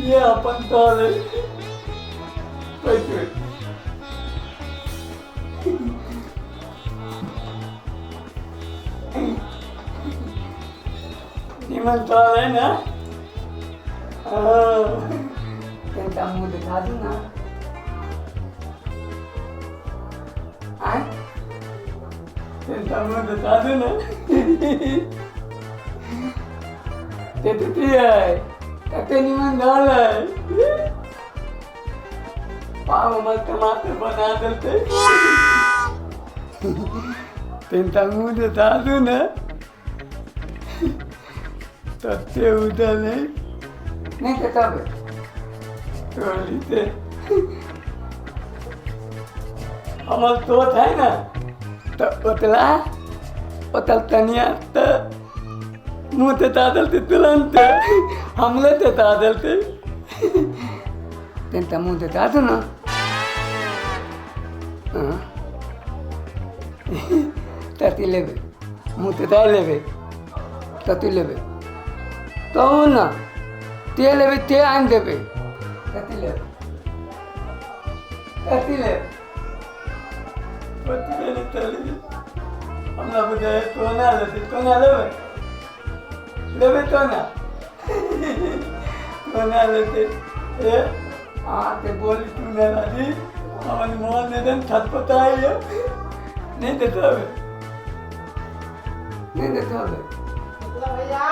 ये अपन ताले पैसे निमन ताले ना तेरा मुंह दिखा दूँ ना तेरा मुंह दिखा दूँ ना तेरी है कते निमन दाल है पाव मत टमाटर बना देते तेरा मुंह दिखा दूँ ना तत्ते उधर नहीं तो तब टोली से हमार तोत है ना तो उतल तनिया तो मुँह ते तादलते तुरंत हमले ते तादलते तेंता मुँह ते तादो ना तती लेबे मुँह ते ताद लेबे तती लेबे तो ना ते लेबे ते आन देबे तती लेबे हमला बुझाए तो ना लेबे लेबे तो ना लेते ए आते बोली तू ना लाजी हमारी मोहन ने दिन छत पताई है नहीं देता है भैया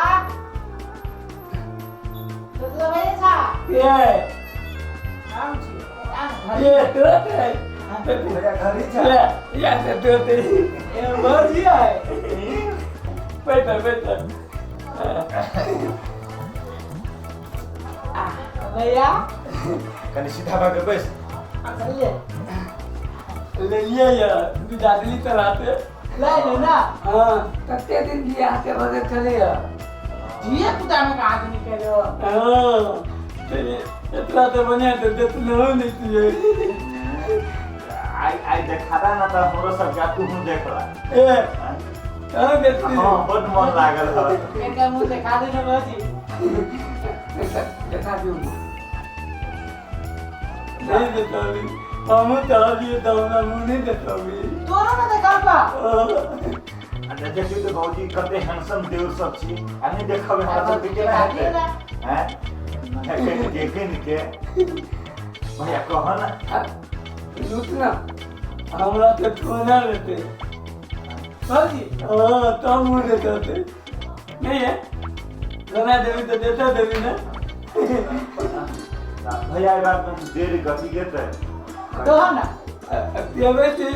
ये ये तुरंत है भैया घर ही जा या से तुरंत ये भौजी है बैठो भैया कनी सीधा भाग बस ले लिया यार तू दादली चलाते ले लो ना हाँ कत्ते दिन की आते बदल चले यार जिया कुदा में कहा नहीं करो हाँ तेरे इतना तो बनिया तो देख न हो नहीं तुझे आई देखा ना तो हमरो सब का तू हूं देखला ए कहाँ देखती हां बहुत मन लागल है इनका मुंह दिखा दे ना भौजी देखा दूँ नहीं देता भी हम तो ये तो ना मुंह नहीं देता भी तोरा ना देखा पा अन्य जगह तो भौजी कते हैंडसम देवर सब छी अन्य देखबे हमरा सब के ना हैं के भैया कहो ना लूट ना हमरा तो छोना लेते भौजी हाँ तो मुंह देता थे नहीं है बना देवी तो देता देवी ना भैया ये बात तुम देर गति के तो तो ना देवे थी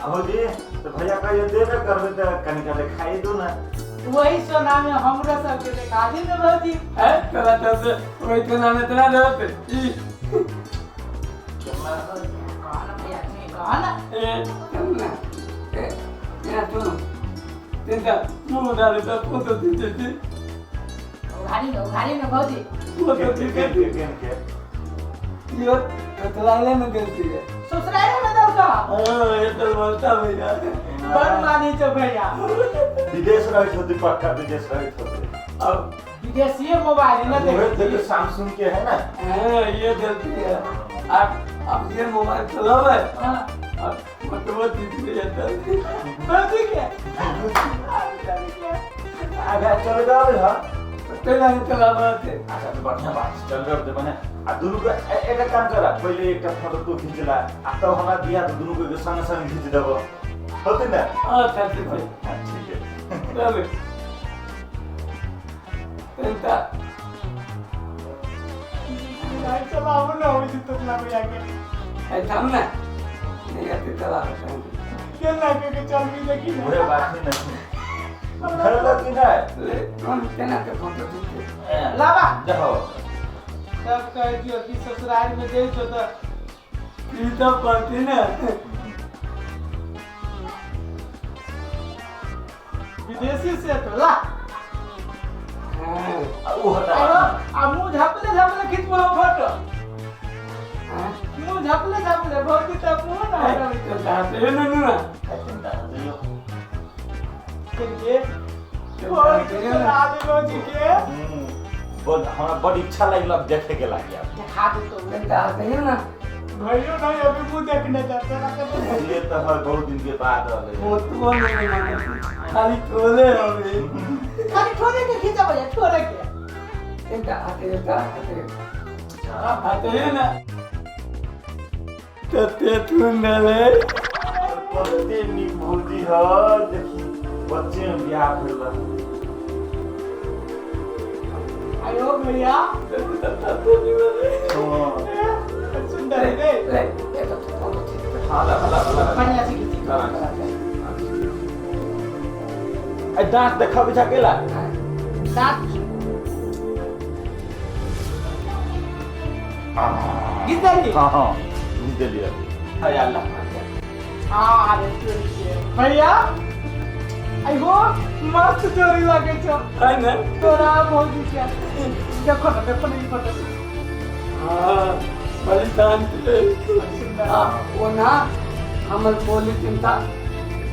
भौजी तो भैया का ये देवे करबे तो कनी का खाई दो ना वही सोना में हमरा सब के दिखा दी ना भौजी है चला तो वही तो नाम इतना देते कहना भैया नहीं कहना या तो तेरा मुंह डाले तो फोटो दीजिए उघाड़ी ना भौजी फोटो दीजिए के यो तो लाले में देती है ससुराल में दो का हाँ ये तो बोलता भैया बड़ मानी जो भैया विदेश रहे छोटी पक्का विदेश रहे छोटे अब विदेशी मोबाइल ना वो देखो सैमसंग के है ना हाँ ये देती है आप ये मोबाइल चलाओ है हां अब मतलब दीदी जाता है भौजी के आगे चल जाओ हां तेरा ही चला बाते अच्छा तो बढ़िया बात चल रहे हो बने आ दोनों को एक काम करा पहले एक फोटो तो खींचला आ तो हमरा दिया तो दोनों को संग संग खींच देबो होते ना अच्छा ठीक है ठीक है चलो तेरा नहीं चलाओ ना हो जितना ना भैया के है सामने नहीं आते चला रहा हूँ क्या ना के चल भी देखी ना वो बात नहीं घर लगी ना ले कौन तेना के फोटो खींचे लावा जाओ तब कह दियो कि ससुराल में दे तो ये तो पड़ती ना विदेशी से तो ला हाँ वो हटा आ मुंह झापले झापले खींच बोलो फोटो हाँ मुंह झापले झापले भौजी तब मुंह ना हटा तो जाते हैं ना ना करके राधे भौजी के हमरा बड़ इच्छा लागल अब देखे के लागी अब दिखा दो तो कहियो ना भैया नहीं अभी मुंह देखने जाते ना ये तो हर बहुत दिन के बाद रहले वो तो नहीं माने खाली टोले होवे खाली छोड़े के खींचा भैया छोड़े के एटा आते ना तते तुंडले कते नी भौजी ह देखी बच्चे में बियाह भेल आयो भैया सुंदर है ले हाला बढ़िया सी खींची ए दांत देखा बिछा केला दांत गिद्दली हां दिलिया हाय अल्लाह अरे चोरी के भैया आइगो मस्त चोरी लागे छ है ना तोरा भौजी के देखो ना ई फोटो हां बड़ी शांति हां वो ना हमर बोली चिंता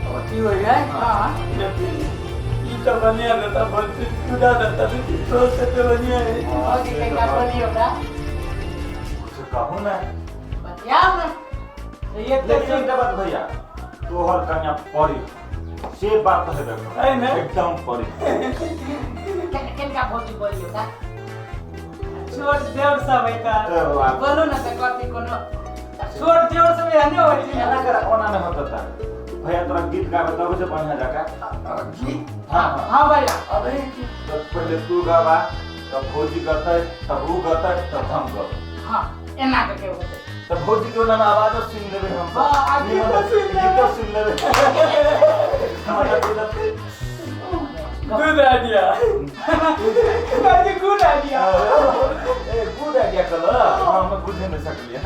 होती हो है हां ई तो बनिया रहता बंसी खुदा रहता तो से बनिया है भौजी के का बोली होगा कुछ कहूं ना बतिया ना ये तो लेकिन एक बात भैया तोहर कन्या पड़ी से बात है देखो है ना एकदम पड़ी केन का भौजी बोली होगा छोड़ देवर सब है का बोलो ना त कथि कोनो छोड़ देवर सब है नहीं होई ना करा कोना में होता था भैया तोरा गीत गावे तब से बढ़िया जाका गीत हां हां भैया अबे तो पहले तू गावा तब भौजी करता है तब वो करता है तब हम गावे हां एना के होते तब भौजी के नाम आवाज सुन लेबे हम हां आगे तो सुन ले गीत सुन लेबे हमारा दूध आ दिया बाजी good idea a good idea कलो हम बुझे नहीं सकलिए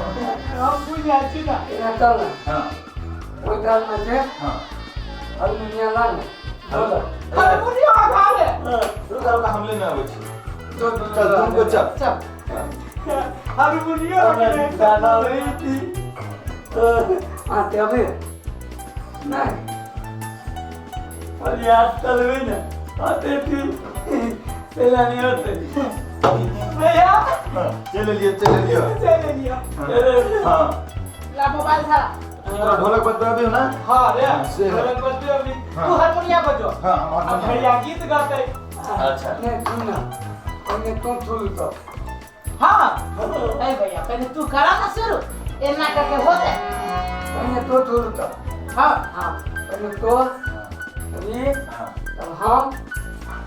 हम बुझा छी ना ना चल हां वो दाल में से हां अलमुनिया लान बोलो अरे बुढ़िया घाले रुका हमले में आवे छी तो चल तुमको चल चल अरे बुढ़िया गाना रही थी आते अबे नहीं और याद चल गई ना आते थी पहला नहीं होते भैया चले लियो चले लिया हां ला मोबाइल था तोरा ढोलक बजा भी हो ना हां रे से ढोलक बजो अभी हाँ। तू हारमोनिया बजो हां अब भैया गीत गाते अच्छा नहीं सुन ना पहले तुम शुरू तो हां ए भैया पहले तू करा ना शुरू एना करके होते पहले तो शुरू तो हां पहले तो अभी तब हम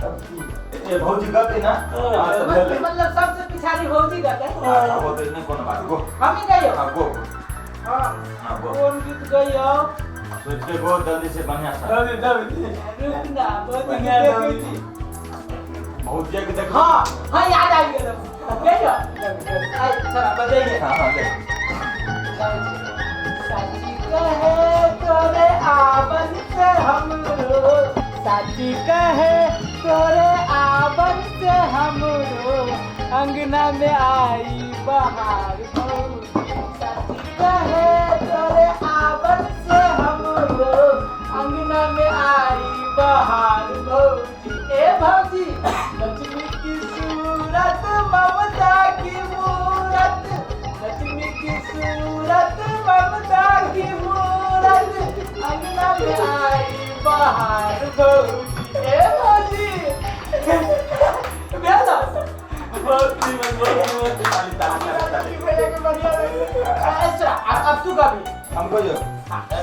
तब की ए भौजी गाते ना हां तो भेले मतलब सबसे पिछाड़ी भौजी गाते हां वो तो नहीं कोनो बात गो हम ही गयो हां गो हां हां गो कौन गीत गयो सोच के गो जल्दी से बढ़िया सा दबी रुकना बहुत बढ़िया देखी दबी भौजी के देख हां हां याद आ गया गयो आई चला बजाइए हां ले साची कहे तोरे आवन से हमरो साची कहे तोरे आवन से हमरो अंगना में आई बहार साची कहे तोरे आवन से हमरो अंगना में आई बहार भौजी ए भौजी लक्ष्मी की सूरत ममता की मूरत लक्ष्मी की सूरत ममता की मूरत अंगना में आई बहार भौजी ए भौजी बेला बहुत अच्छा अब तू कभी हमको जो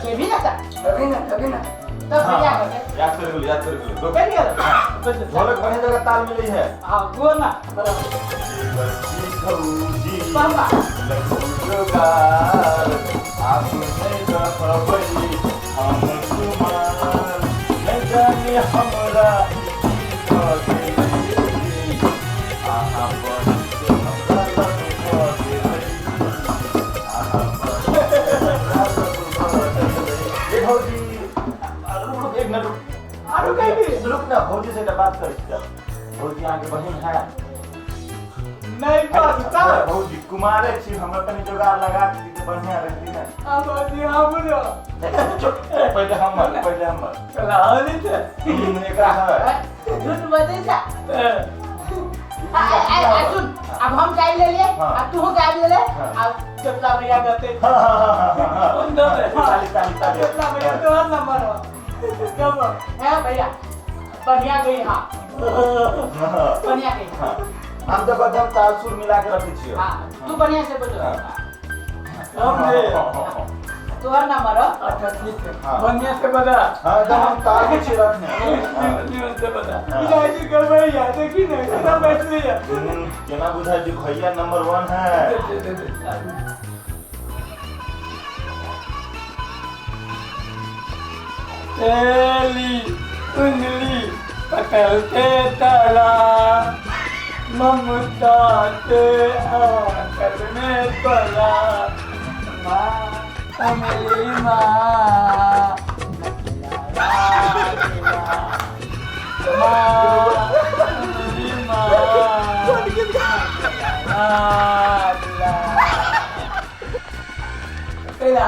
ये भी ना था तभी ना तब भैया करते याद कर गो कर लिया ढोलक बढ़िया जगह ताल मिली है हां गो ना भौजी बाबा लखुगार आपने कहबई हम कुमार न जाने हमरा आहा पर हमरा ए भौजी एक मिनट आरो कहीं रुक ना भौजी से बात कर भौजी आगे बहन है नहीं पता भौजी कुमारे छी हमरा तनी जोगाड़ लगा दी तो बढ़िया रहती ना अब जी हमरो पहले हम कलाली थे एकरा है झूठ बोलेगा सुन अब हम गाड़ी ले लिए अब तू गाड़ी ले ले अब चपला भैया करते चपला भैया तो नंबर हो कब है भैया बढ़िया गई हाँ बढ़िया गई हम तो बदम ताल सुर मिला के रखे छियो हाँ तू बढ़िया से बोलो समझे तोहर नंबर हो अच्छा ठीक है बढ़िया से बता हां एकदम हम ताल के छी रखने निमन से बता इलाजी कर भैया देखी ना कितना बैठ रही है केना बुझाई जी भैया नंबर 1 है तेली कुंडली पटल के तला ममता के आंचल में पला माँ मेरी माँ मेरी माँ भैया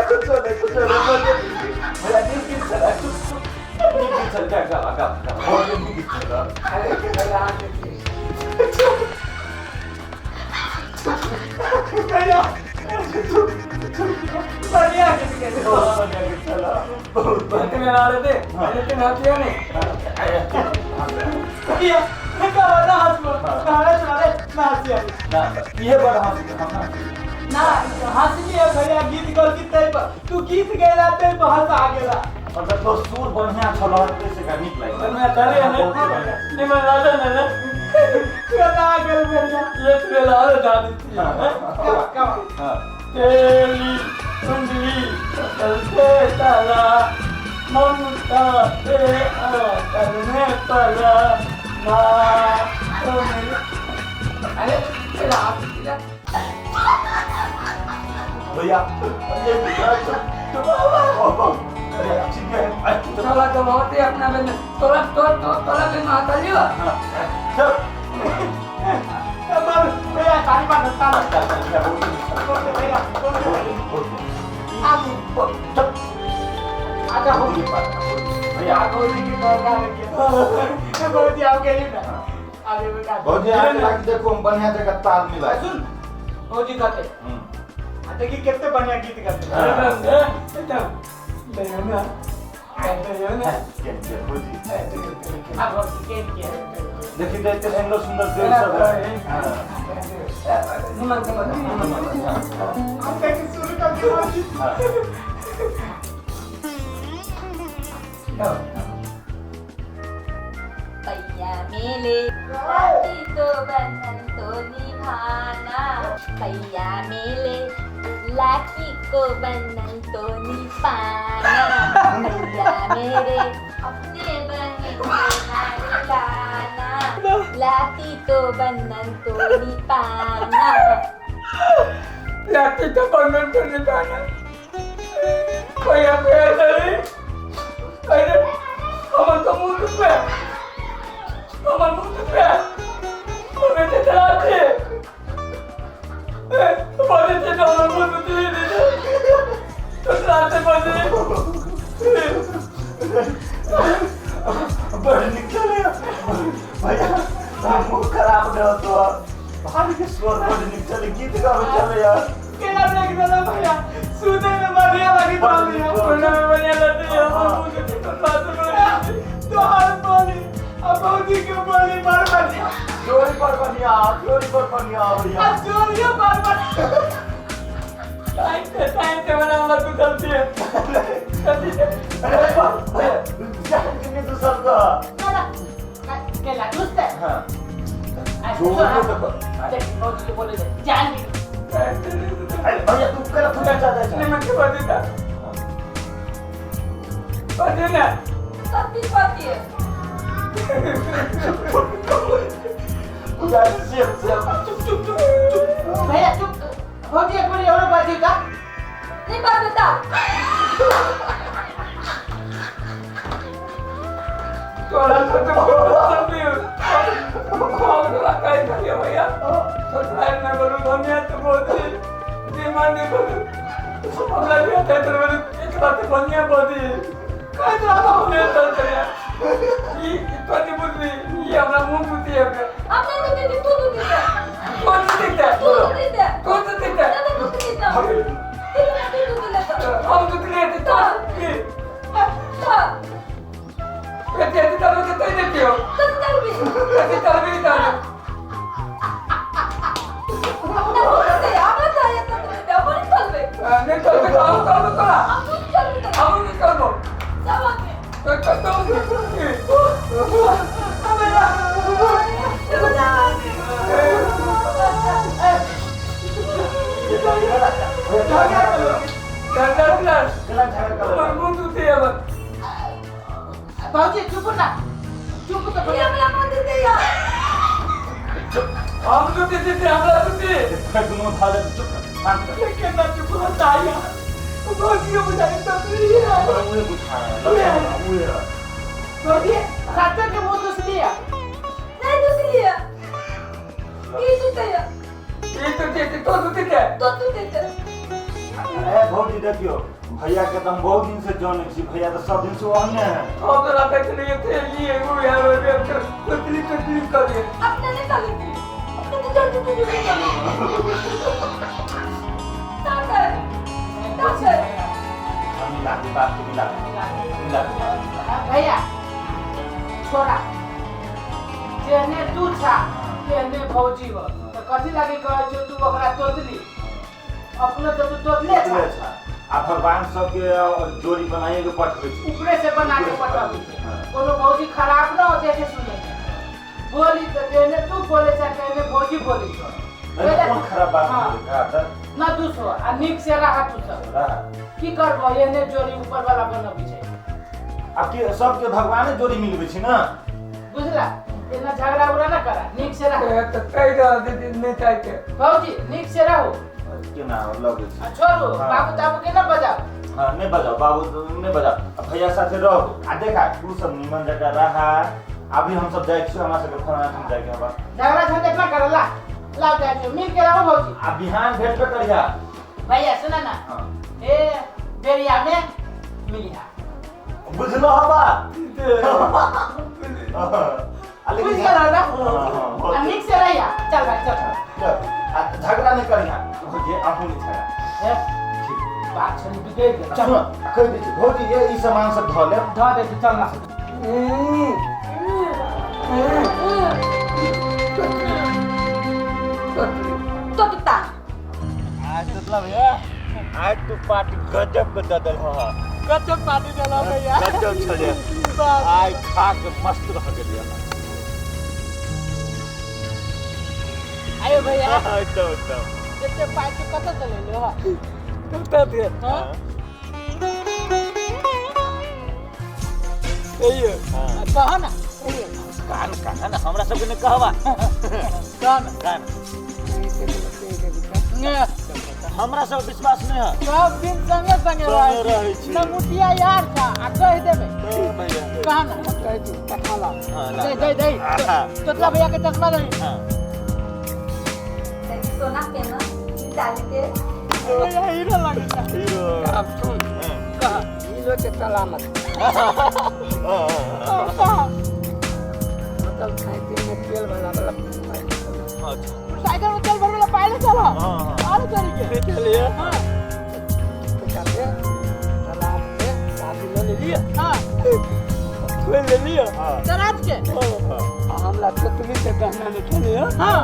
कुछ भैया नीचे चला नीचे चल जा आगा और नीचे चला अरे भैया भैया बढ़िया किसके चला बहुत में ना रहे थे अरे तुम हाथिया नहीं भैया क्या वाला हाथ में नारे नारे नाचिया ना ये बड़ा हम ना हंसली है भैया गीत गल की तय तू गीत गेला तय हंस आ गेला मतलब तो सुर बढ़िया छलो से का निक लागे मैं करे ने निमन लादा ने कदा गेल भैया ये तुझे लाल दादी थी कब हां तेली कुंडली चलते ताला ममता से करने पड़ा माँ तो मेरी अरे तेरा हाथ किया भैया ये ठीक है चला तो बहुत ही अपना बन तोला भी माता लियो अब भैया सारी बात बता भैया आजा हो गई भैया आगो की दरकार है बहुत ही आओ गई ना आगे बता भौजी आगे लाग देखो हम बढ़िया जगह ताल मिला सुन भौजी कहते देखिए कितने बढ़िया गीत गाते अरे एकदम देना कहते हो ना भौजी अब भौजी के किया देखिए तो इतने सुंदर सुंदर देव सब है निमन से बता हम कैसे शुरू करते भौजी भैया मेले राती तो बंधन तो निभाना भैया मेले लाठी को बंधन तो निभाना भैया मेरे अपने बहन को नारी लाना लाठी तो बंधन तो निभाना लाठी तो बंधन तो निभाना कोई अफेयर नहीं अरे अमन का मुंह पे अमन मुंह पे अबे ते चलाते बड़े से अमन मुंह पे दे तो चलाते बड़े बड़ निकले भैया मुंह खराब न हो तो भारी के स्वर बड़ निकले गीत गावे चले यार केला लग गया भैया सुनने में बढ़िया लगी था भैया सुनने में बढ़िया लगती है अमन मुंह पे तो बात तो हर बोली अब भौजी के बोली पर बढ़िया चोरी पर बढ़िया भैया अब चोरियों पर बढ़िया टाइम पे बना वाला तू चलती है कितने तो सबका केला दोस्त है हां देख भौजी के बोले जान भी भैया तू कर तू क्या चाहता है निमन के बाद देता बाद ना पति पति उधर से चुप भैया चुप भौजी एक बार और बात का नहीं बात बता तोरा तो चलती है कौन का काय किया भैया तो टाइम ना बोलूं दुनिया तो बहुत ही दिमाग नहीं बोलूं हमला भी आता है तो एक बात बढ़िया बोली तो आप ले चलते हैं ये पति पुत्री ये अपना मुंह पुती है आपने तो दीदी तू तो दीदी कौन सी दिखता है तू तो दीदी कौन सी दिखता है दादा तू तो दीदी हम तो लेते तो कहते हैं तो लोग तो देते हो कहते चल भी तो नहीं चल भी हम तो हम नहीं कर दो भाजी चुप ना चुप तो ये हमरा मत दे यार हम तो देते थे हमरा तो दे दोनों खा ले चुप शांत कर कितना चुप होता है भाजी को बुझाने तो नहीं है मुझे बुझा रहा है मुझे भाजी खाते के मुंह दूसरी लिया नहीं दूसरी लिया ये तो तेरा ये तो देते तो देते तो तू देते ए भौजी देखियो भैया के तुम बहुत दिन से जाने छी भैया तो सब दिन से वहने है हम तो रात तक नहीं थे ये वो यार वो कुतली कर दिए अपने ने कर ली अपने तो जल्दी तुझे भी कर ली ताकर मिला के बात मिला भैया छोड़ा जेने तू छा तेने भौजी हो तो कथी लागे कहे जो तू ओकरा तोतली अपने तो तू तोतले छा आ भगवान सबके जोड़ी बनाए के पठबे छी ऊपरे से बना के पटाबी कोनो भौजी खराब ना हो देखे सुने बोली तो तेने तू बोले छा तेने भौजी बोली छो कौन खराब बात कहा था ना दूसरो आ निक से रहा तू सब की करबो एने जोड़ी ऊपर वाला बनबी छै अब के सबके भगवान जोड़ी मिलबे छी ना बुझला एना झगड़ा उड़ा ना करा निक से रहा तो कई दे नहीं चाहते भौजी निक से रहो के ना लगे छी छोड़ो बाबू ताबू के ना बजाओ हां नहीं बजाओ बाबू नहीं बजाओ भैया साथे रहो आ देखा तू सब निमन जगह रहा अभी हम सब जाए छी हमरा सब खाना हम जाके हवा झगड़ा झंझट ना करला ला जाए मिल के रहो भौजी आ बिहान भेट पे करिया भैया सुना ना ए बेरिया में मिलिया बुझलो हवा बुझ गया ना निक से रहिया चल भाई चल झगड़ा नहीं करिया भौजी आपू नहीं छड़ा बात छली बिगड़ गया चल कह दी भौजी ये ई सामान सब धो ले धा दे चल ना तो ता आज मतलब भैया आज तो पार्टी गजब के ददल हो गजब पार्टी चला भैया गजब छले आज खा के मस्त रह गेलिया आयो भैया तो जते पार्टी कत चले लो हां कुत्ता थे हां ये कहा ना कान ना हमरा सब ने कहवा कान हमरा सब विश्वास नहीं है सब दिन संगे रहे छी ना मुटिया यार था आ कह देबे भैया कहा ना कह दी पठाला दे तोतला भैया के चश्मा दे सोना के ना डाल के भैया हीरो लगता हीरो अब सुन कहा हीरो के सलामत मतलब साइकिल में तेल वाला साइकिल में तेल भरने पाले चलो हां तरीके चलिए हां तो कहते सलाम से शादी ले लिया हां कोई ले लिया दराज के हमला तुतली के गहना में चलिए हां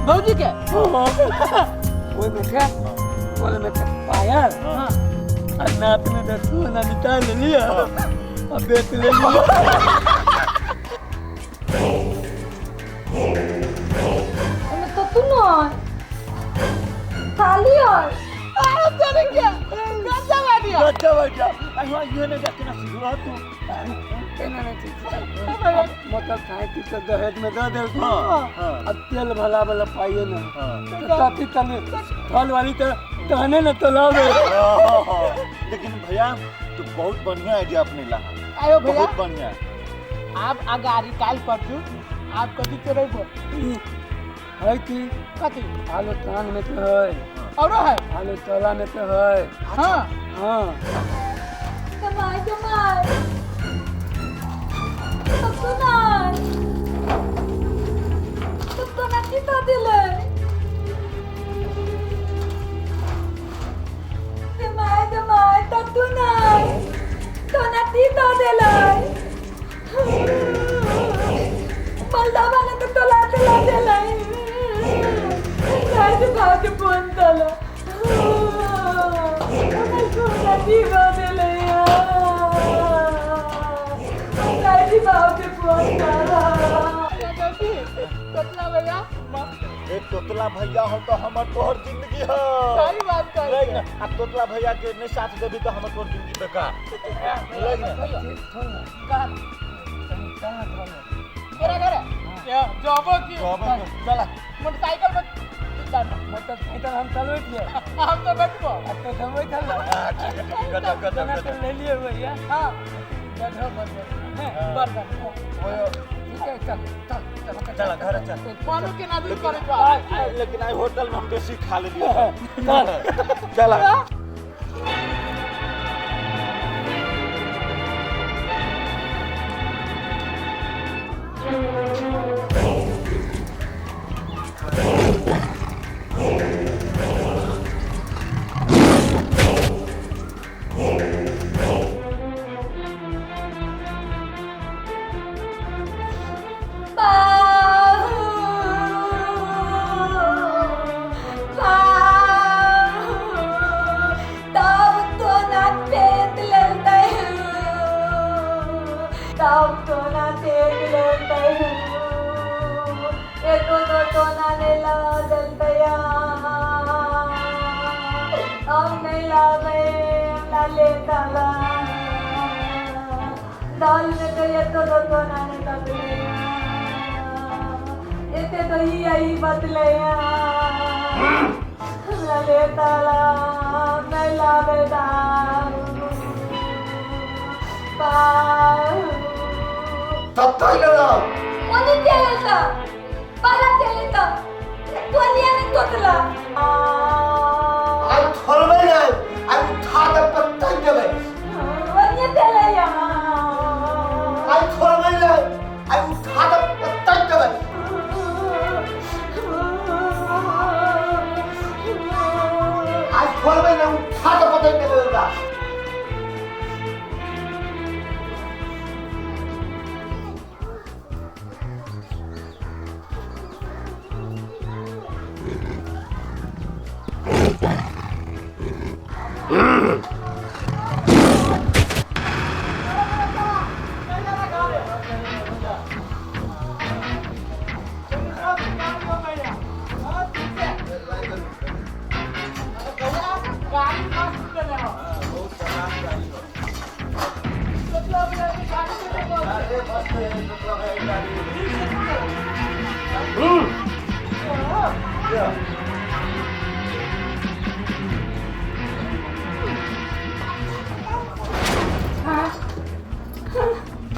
भौजी के वो में क्या बोले में पायल हां और नात में तो सोना निकाल लिया अब बेच ले लिया तो तू ना खाली और तेरे क्या गंजा वाडिया अच्छा अइवा ये ने जाके ना सिखला तू केना नहीं ठीक मतलब साइकिल से दहेज में दे दे अब तेल भला भला पाइए ना ताकि तने फल वाली तो कहने न तो लाओ लेकिन भैया तू बहुत बढ़िया आइडिया अपने ला आयो भैया बहुत बढ़िया आप अगारी काल परसू आप कथी करे हो है कि कथी आलू तान में तो है और है आलू तोला में तो है हां हाँ कमाई चिता दिले जमाय तू नाही तो ना चिता दिले मलदाबाने तर तुला दिले काय तू भावचे फोन झाला तुला चिता दिले काय ती भावचे फोन झाला कितना भैया एक तोतला भैया हो तो हमर तोहर जिंदगी हो सही बात कर लेकिन आ तोतला भैया के नहीं साथ देबी तो हमर तोहर जिंदगी बेकार लेकिन करे करे क्या जॉबो की चला मोटरसाइकिल में जाना मोटरसाइकिल हम चलवे लिए हम तो बैठबो अब तो समय चल गदर ले लिए भैया हां गधो बन बर्गर ठीक है चल चला घर चल पानी के नदी करे लेकिन आई होटल में हम बेसी खा ले लियो चला दाल में तो ये तो नाने तकले इतने तो ही आई बदले ले ताला मैं लावे दाल कोणी केलं मला केलं तर कोणी आणि तोतला आई थोरवे ना आई उठा दे पत्ता देवे वन्य त्याला या आई थोरवे ना आई उठा दे पत्ता देवे आई थोरवे ना उठा दे पत्ता देवे का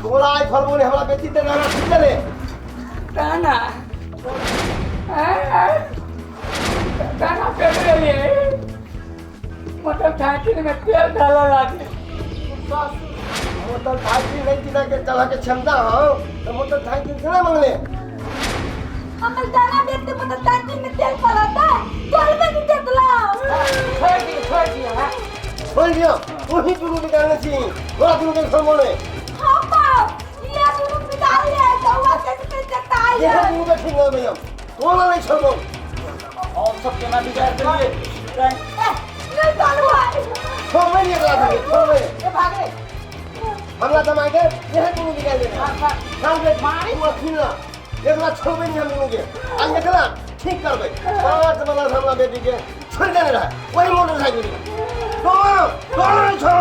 थोड़ा आई फलबोने हमरा बेटी ते ना चले ताना ताना पेड़ लिए मोटरसाइकिल में तेल डाला लागे मोटरसाइकिल नहीं चला के चला के क्षमता हो तो मोटरसाइकिल से ना मांगले हमर दाना बेटे मोटरसाइकिल में तेल पड़ता है तोल में नहीं तेतला छोड़ दिया वही तुम निकालने छी थोड़ा तुम के फलबोने हां बाप ये तुम निकाल ले तो वो कैसे चलता ये है तुम के ठीक है भैया थोड़ा नहीं छोड़ो हम सब के ना बिगाड़ देंगे नहीं चलवा छोड़ में नहीं लगा दे छोड़ में ए भाग रे हमला दमा के ये तुम निकाल देना काम के मारी वो खिला एक बार छोड़ में नहीं हम लोगे आज निकला ठीक कर दे पांच वाला हमला बेटी के छोड़ देने रहा वही मोटरसाइकिल कौन छोड़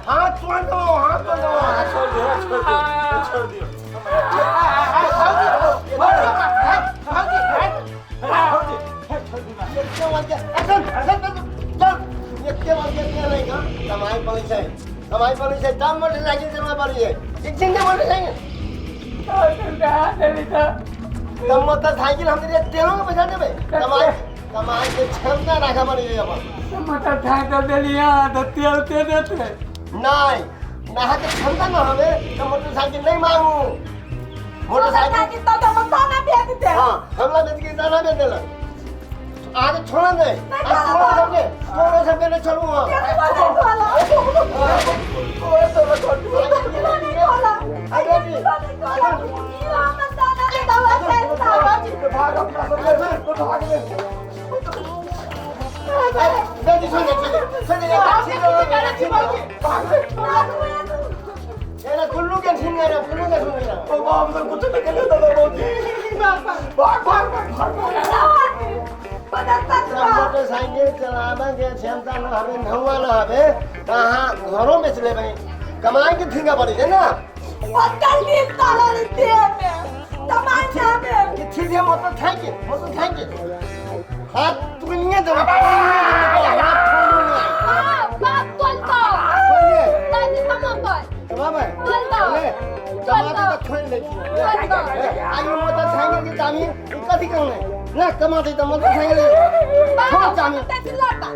हाथ छोड़ दो छोड़ दियो हमारी पुलिस है तब मोटरसाइकिल चलना पड़ी है एक जिंदे मोटरसाइकिल तब मोटरसाइकिल हमने तेलों में पैसा देवे कमाई के क्षमता रखा पड़ी है अपन मोटरसाइकिल दे लिया तो तेल दे देते नहीं नहा के क्षमता न हवे तो मोटरसाइकिल नहीं मांगू मोटरसाइकिल तो मत ना भेज दे हमला बेच के दाना बेच देला आगे छोड़ा नहीं थोड़ा सा मैंने छोड़ूंगा कुल्लू के छीन रहा कुल्लू के छीन रहा हमसे कुछ नहीं लेता था भौजी मोटरसाइकिल चलावे के क्षमता न हवे नहुआ न हवे कहाँ घरों में चले भाई कमाई के ठिंगा पड़ी है ना सीधे मोटरसाइकिल हाथ तुनिए तो कमाते तो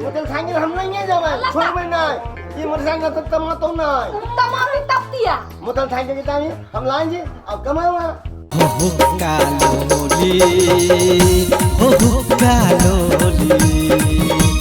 मोटरसाइकिल हम नहीं जावे छोड़ में नहीं ये मोटरसाइकिल तो कमातो नहीं मोटरसाइकिल की तामी हम लाएंगे अब कमाऊंगा कालोली